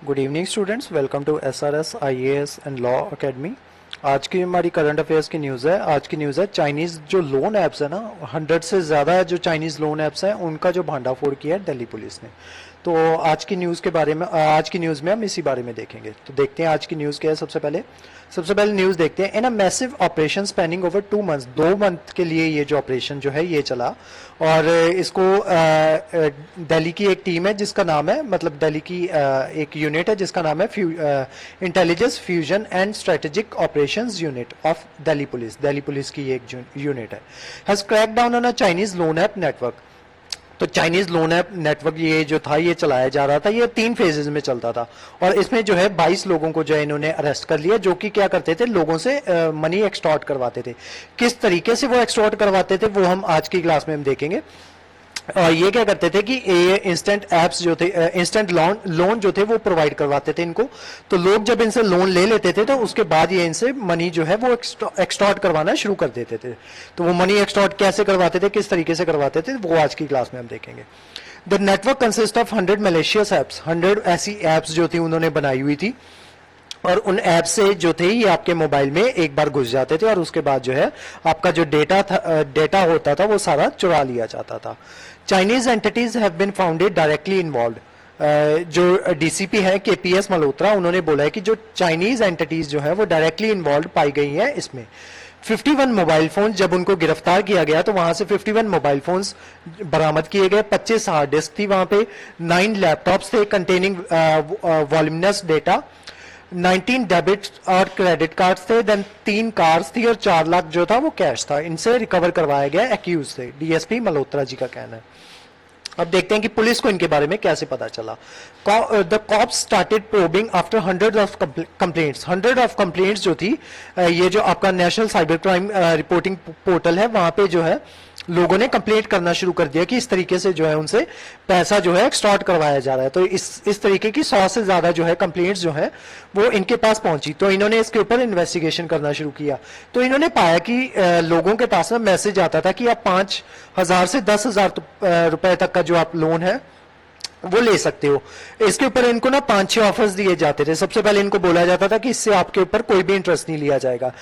Good evening students, welcome to SRS IAS and law academy. आज की हमारी current affairs की न्यूज़ है। आज की न्यूज़ है चाइनीज़ जो लोन ऐप्स है ना, 100 से ज़्यादा जो चाइनीज़ लोन ऐप्स हैं उनका जो भांडाफोड़ किया है दिल्ली पुलिस ने। तो आज की न्यूज़ के बारे में आज की न्यूज़ में हम इसी बारे में देखेंगे। तो देखते हैं आज की न्यूज़ क्या है। सबसे पहले न्यूज़ देखते हैं। In a massive operation spanning over 2 months, 2 month के लिए ये जो ऑपरेशन जो है ये चला। और इसको दिल्ली की एक टीम है जिसका नाम है, मतलब दिल्ली की एक यूनिट है जिसका नाम है intelligence fusion and strategic operations unit of Delhi police की एक यूनिट है। Has crack down on a Chinese loan app network. तो चाइनीज लोन ऐप नेटवर्क ये जो था ये चलाया जा रहा था, ये 3 फेजेज में चलता था। और इसमें जो है 22 लोगों को जो है इन्होंने अरेस्ट कर लिया, जो कि क्या करते थे, लोगों से मनी एक्सटॉर्ट करवाते थे। किस तरीके से वो एक्सटॉर्ट करवाते थे वो हम आज की क्लास में हम देखेंगे। और ये क्या करते थे कि ये इंस्टेंट एप्स जो थे, इंस्टेंट लोन जो थे वो प्रोवाइड करवाते थे इनको। तो लोग जब इनसे लोन ले लेते थे तो उसके बाद ये इनसे मनी जो है वो एक्सटॉर्ट करवाना शुरू कर देते थे। तो वो मनी एक्सटॉर्ट कैसे करवाते थे, किस तरीके से करवाते थे, वो आज की क्लास में हम देखेंगे। The network consist of 100 malicious apps. 100 ऐसी एप्स जो थी उन्होंने बनाई हुई थी, और उन ऐप से जो थे ये आपके मोबाइल में एक बार घुस जाते थे और उसके बाद जो है आपका जो डेटा होता था वो सारा चुरा लिया जाता था। Chinese entities have been founded directly involved. जो डीसीपी है KPS मल्होत्रा, उन्होंने बोला है कि जो चाइनीज एंटिटीज जो है वो डायरेक्टली इन्वॉल्व पाई गई हैं इसमें। 51 मोबाइल फोन, जब उनको गिरफ्तार किया गया तो वहां से 51 मोबाइल फोन्स बरामद किए गए। 25 हार्ड डिस्क थी वहां पे, 9 लैपटॉप्स थे कंटेनिंग वॉल्यूमिनस डेटा, 19 डेबिट और क्रेडिट कार्ड्स थे, देन 3 कार्स थी और 4 लाख जो था वो कैश था। इनसे रिकवर करवाया गया एक्यूज से, DSP मल्होत्रा जी का कहना है। अब देखते हैं कि पुलिस को इनके बारे में कैसे पता चला। The cops started probing after 100 of complaints. 100 of complaints जो थी, ये जो आपका national cyber crime reporting portal है वहां पे जो है लोगों ने कंप्लेंट करना शुरू कर दिया कि इस तरीके से जो है उनसे पैसा जो है एक्सटॉर्ट करवाया जा रहा है। तो इस तरीके की 100 से ज्यादा जो है कंप्लेंट्स जो है वो इनके पास पहुंची। तो इन्होंने इसके ऊपर इन्वेस्टिगेशन करना शुरू किया। तो इन्होंने पाया कि लोगों के पास में मैसेज आता था कि आप 5,000 से 10,000 रुपए तक का जो आप लोन है वो ले सकते हो। इसके ऊपर इनको ना 5-6 ऑफर्स दिए जाते थे। सबसे पहले इनको बोला जाता था कि इससे आपके ऊपर कोई भी इंटरेस्ट नहीं लिया जाएगा।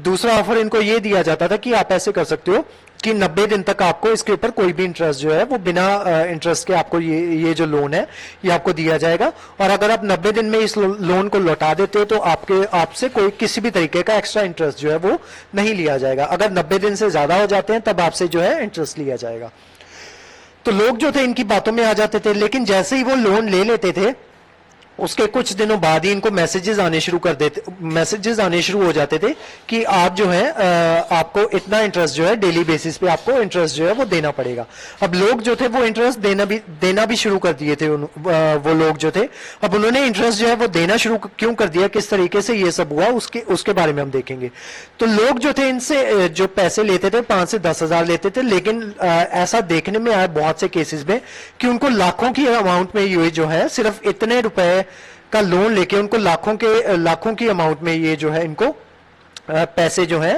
दूसरा ऑफर इनको ये दिया जाता था कि आप ऐसे कर सकते हो कि 90 दिन तक आपको इसके ऊपर कोई भी इंटरेस्ट जो है वो बिना इंटरेस्ट के आपको ये जो लोन है ये आपको दिया जाएगा। और अगर आप 90 दिन में इस लोन को लौटा देते हो तो आपसे कोई किसी भी तरीके का एक्स्ट्रा इंटरेस्ट जो है वो नहीं लिया जाएगा। अगर 90 दिन से ज्यादा हो जाते हैं तब आपसे जो है इंटरेस्ट लिया जाएगा। तो लोग जो थे इनकी बातों में आ जाते थे, लेकिन जैसे ही वो लोन ले लेते थे उसके कुछ दिनों बाद ही इनको मैसेजेस आने शुरू हो जाते थे कि आप जो है आपको इतना इंटरेस्ट जो है डेली बेसिस पे आपको इंटरेस्ट जो है वो देना पड़ेगा। अब लोग जो थे वो इंटरेस्ट देना भी शुरू कर दिए थे। वो लोग जो थे अब उन्होंने इंटरेस्ट जो है वो देना शुरू क्यों कर दिया, किस तरीके से ये सब हुआ उसके बारे में हम देखेंगे। तो लोग जो थे इनसे जो पैसे लेते थे 5 से 10,000 लेते थे, लेकिन ऐसा देखने में आया बहुत से केसेस में कि उनको लाखों की अमाउंट में ये जो है सिर्फ इतने रुपए का लोन लेके उनको लाखों की अमाउंट में ये जो है इनको पैसे जो है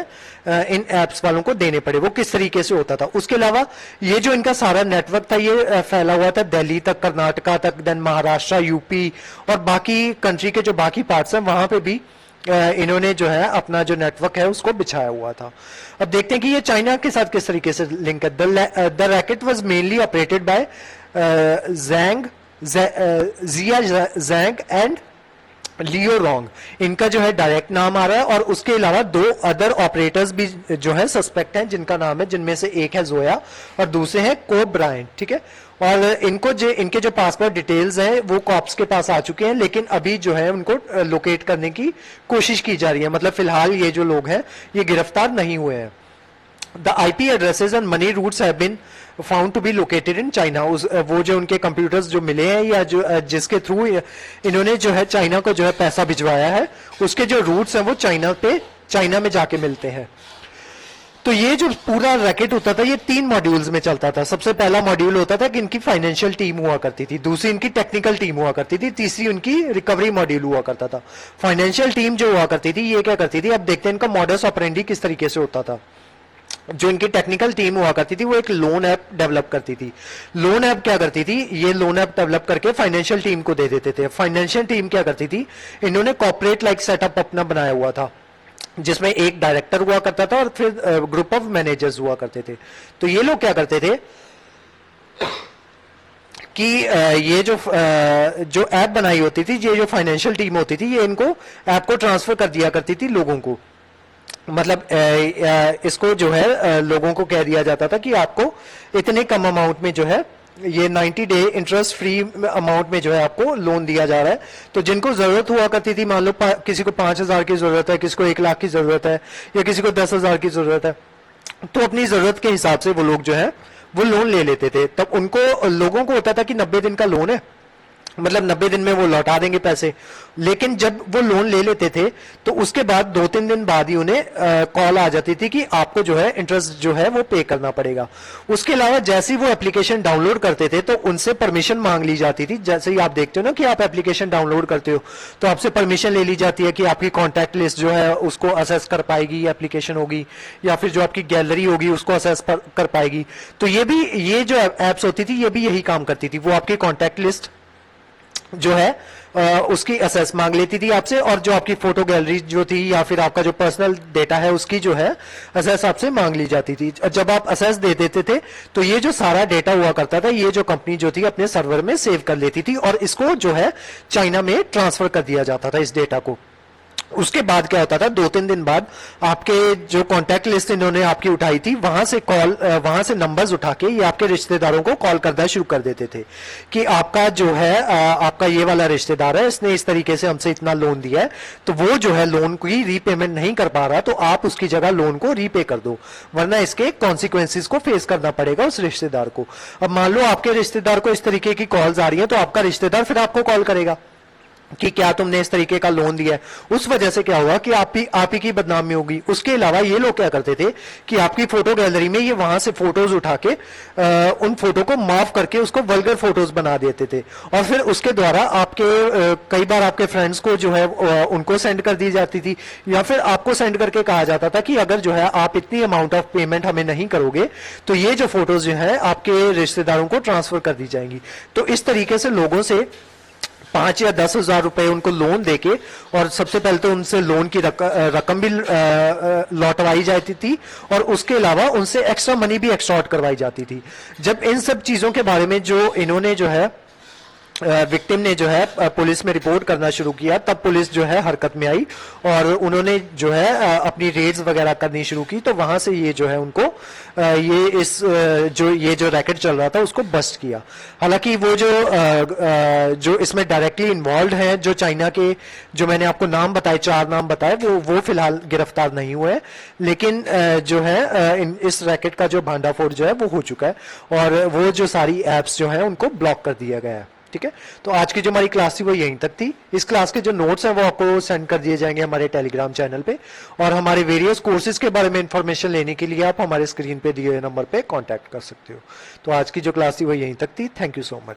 इन एप्स वालों को देने पड़े। वो किस तरीके से होता था। उसके अलावा ये जो इनका सारा नेटवर्क था ये फैला हुआ था दिल्ली तक, कर्नाटका तक, देन महाराष्ट्र, यूपी और बाकी कंट्री के जो बाकी पार्ट्स हैं वहां पे भी इन्होंने जो है अपना जो नेटवर्क है उसको बिछाया हुआ था। अब देखते हैं कि ये चाइना के साथ किस तरीके से लिंक है। The racket was mainly operated by Jia Zhang and Leo Rong, इनका जो है डायरेक्ट नाम आ रहा है। और उसके अलावा 2 अदर ऑपरेटर्स भी जो है सस्पेक्ट हैं जिनका नाम है, जिनमें से एक है जोया और दूसरे हैं कोब ब्रायन, ठीक है। और इनके जो पासपोर्ट डिटेल्स हैं वो कॉप्स के पास आ चुके हैं, लेकिन अभी जो है उनको लोकेट करने की कोशिश की जा रही है। मतलब फिलहाल ये जो लोग हैं ये गिरफ्तार नहीं हुए हैं। The IP addresses and money routes have been found to be located in China. वो जो उनके कंप्यूटर्स जो मिले हैं या जो जिसके थ्रू इन्होंने जो है चाइना को जो है पैसा भिजवाया है उसके जो रूट्स हैं वो चाइना में जाके मिलते हैं। तो ये जो पूरा रैकेट होता था ये 3 मॉड्यूल्स में चलता था। सबसे पहला मॉड्यूल होता था कि इनकी फाइनेंशियल टीम हुआ करती थी, दूसरी इनकी टेक्निकल टीम हुआ करती थी, तीसरी उनकी रिकवरी मॉड्यूल हुआ करता था। फाइनेंशियल टीम जो हुआ करती थी ये क्या करती थी, अब देखते हैं इनका मॉडस ऑपरेंडी किस तरीके से होता था। जो इनकी टेक्निकल टीम हुआ करती थी वो एक लोन ऐप डेवलप करती थी। लोन ऐप क्या करती थी, ये लोन ऐप डेवलप करके फाइनेंशियल टीम को दे देते थे। फाइनेंशियल टीम क्या करती थी, इन्होंने कॉर्पोरेट लाइक सेटअप अपना बनाया हुआ था, जिसमें एक डायरेक्टर हुआ करता था और फिर ग्रुप ऑफ मैनेजर्स हुआ करते थे। तो ये लोग क्या करते थे कि ये जो ऐप बनाई होती थी, ये जो फाइनेंशियल टीम होती थी, ये इनको ऐप को ट्रांसफर कर दिया करती थी लोगों को। मतलब इसको जो है लोगों को कह दिया जाता था कि आपको इतने कम अमाउंट में जो है ये 90 डे इंटरेस्ट फ्री अमाउंट में जो है आपको लोन दिया जा रहा है। तो जिनको जरूरत हुआ करती थी, मान लो किसी को 5,000 की जरूरत है, किसी को 1 लाख की जरूरत है, या किसी को 10,000 की जरूरत है, तो अपनी जरूरत के हिसाब से वो लोग जो है वो लोन ले लेते थे। तब उनको लोगों को होता था कि 90 दिन का लोन है, मतलब 90 दिन में वो लौटा देंगे पैसे। लेकिन जब वो लोन ले लेते थे तो उसके बाद 2-3 दिन बाद ही उन्हें कॉल आ जाती थी कि आपको जो है इंटरेस्ट जो है वो पे करना पड़ेगा। उसके अलावा जैसे ही वो एप्लीकेशन डाउनलोड करते थे तो उनसे परमिशन मांग ली जाती थी। जैसे ही आप देखते हो ना कि आप एप्लीकेशन डाउनलोड करते हो तो आपसे परमिशन ले ली जाती है कि आपकी कॉन्टैक्ट लिस्ट जो है उसको असेस कर पाएगी एप्लीकेशन होगी, या फिर जो आपकी गैलरी होगी उसको असेस कर पाएगी। तो ये जो एप्स होती थी ये भी यही काम करती थी, वो आपकी कॉन्टैक्ट लिस्ट जो है उसकी असेस मांग लेती थी आपसे, और जो आपकी फोटो गैलरी जो थी या फिर आपका जो पर्सनल डेटा है उसकी जो है असेस आपसे मांग ली जाती थी। जब आप असेस दे देते थे तो ये जो सारा डेटा हुआ करता था ये जो कंपनी जो थी अपने सर्वर में सेव कर लेती थी और इसको जो है चाइना में ट्रांसफर कर दिया जाता था इस डेटा को। उसके बाद क्या होता था, 2-3 दिन बाद आपके जो कॉन्टैक्ट लिस्ट इन्होंने आपकी उठाई थी वहां से नंबर्स उठा के ये आपके रिश्तेदारों को कॉल करना शुरू कर देते थे कि आपका जो है आपका ये वाला रिश्तेदार है, इसने इस तरीके से हमसे इतना लोन दिया है, तो वो जो है लोन की रीपेमेंट नहीं कर पा रहा, तो आप उसकी जगह लोन को रीपे कर दो, वरना इसके कॉन्सिक्वेंसेस को फेस करना पड़ेगा उस रिश्तेदार को। अब मान लो आपके रिश्तेदार को इस तरीके की कॉल्स आ रही है तो आपका रिश्तेदार फिर आपको कॉल करेगा कि क्या तुमने इस तरीके का लोन दिया है। उस वजह से क्या हुआ कि आप ही की बदनामी होगी। उसके अलावा ये लोग क्या करते थे कि आपकी फोटो गैलरी में ये वहां से फोटोज उठा के उन फोटो को माफ करके उसको वल्गर फोटोज बना देते थे, और फिर उसके द्वारा आपके कई बार आपके फ्रेंड्स को जो है उनको सेंड कर दी जाती थी, या फिर आपको सेंड करके कहा जाता था कि अगर जो है आप इतनी अमाउंट ऑफ पेमेंट हमें नहीं करोगे तो ये जो फोटोज जो है आपके रिश्तेदारों को ट्रांसफर कर दी जाएंगी। तो इस तरीके से लोगों से 5 या 10,000 रुपए उनको लोन देके, और सबसे पहले तो उनसे लोन की रकम भी लौटवाई जाती थी, और उसके अलावा उनसे एक्स्ट्रा मनी भी एक्सटॉर्ट करवाई जाती थी। जब इन सब चीजों के बारे में जो इन्होंने जो है विक्टिम ने जो है पुलिस में रिपोर्ट करना शुरू किया, तब पुलिस जो है हरकत में आई और उन्होंने जो है अपनी रेड्स वगैरह करनी शुरू की। तो वहां से ये जो है उनको ये जो रैकेट चल रहा था उसको बस्ट किया। हालांकि वो जो इसमें डायरेक्टली इन्वॉल्व हैं, जो चाइना के जो मैंने आपको नाम बताए, 4 नाम बताए, वो फिलहाल गिरफ्तार नहीं हुए हैं, लेकिन जो है इस रैकेट का जो भांडाफोड़ जो है वो हो चुका है, और वो जो सारी एप्स जो है उनको ब्लॉक कर दिया गया है। ठीक है, तो आज की जो हमारी क्लास थी वो यहीं तक थी। इस क्लास के जो नोट्स हैं वो आपको सेंड कर दिए जाएंगे हमारे टेलीग्राम चैनल पे, और हमारे वेरियस कोर्सेज के बारे में इंफॉर्मेशन लेने के लिए आप हमारे स्क्रीन पे दिए नंबर पे कांटेक्ट कर सकते हो। तो आज की जो क्लास थी वो यहीं तक थी। Thank you so much.